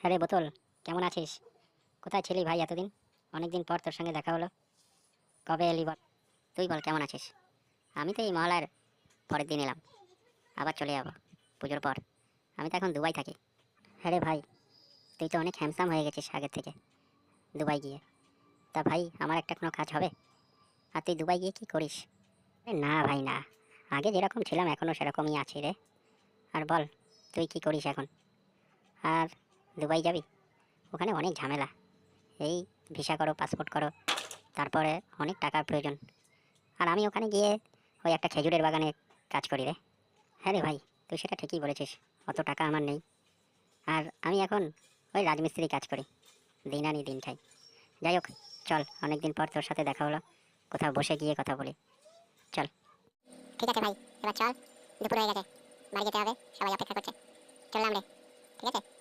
আরে বোতল, কেমন আছিস? কোথায় ছিলি ভাই এতদিন? অনেকদিন পর তোর সঙ্গে দেখা হলো। কবে এলি বল? তুই বল কেমন আছিস? আমি তো এই মহলার পরের দিন এলাম, আবার চলে যাবো পুজোর পর। আমি তো এখন দুবাই থাকি। হ্যাঁ রে ভাই, তুই তো অনেক হ্যান্ডসাম হয়ে গেছিস আগের থেকে দুবাই গিয়ে। তা ভাই, আমার একটা কোনো কাজ হবে? আর তুই দুবাই গিয়ে কি করিস? আরে না ভাই না, আগে যেরকম ছিলাম এখনও সেরকমই আছি রে। আর বল, তুই কি করিস এখন? আর দুবাই যাবি? ওখানে অনেক ঝামেলা। এই ভিসা করো, পাসপোর্ট করো, তারপরে অনেক টাকার প্রয়োজন। আর আমি ওখানে গিয়ে ওই একটা খেজুরের বাগানে কাজ করি রে। হ্যাঁ রে ভাই, তুই সেটা ঠিকই বলেছিস, অত টাকা আমার নেই। আর আমি এখন ওই রাজমিস্ত্রি কাজ করি, দিন আনি দিন খাই। যাই হোক, চল, অনেকদিন পর তোর সাথে দেখা হলো, কোথাও বসে গিয়ে কথা বলি। চল। ঠিক আছে ভাই, এবার চল। দুপুর হয়ে গেছে, বাড়ি যেতে হবে, সবাই অপেক্ষা করছে। চললাম রে। ঠিক আছে।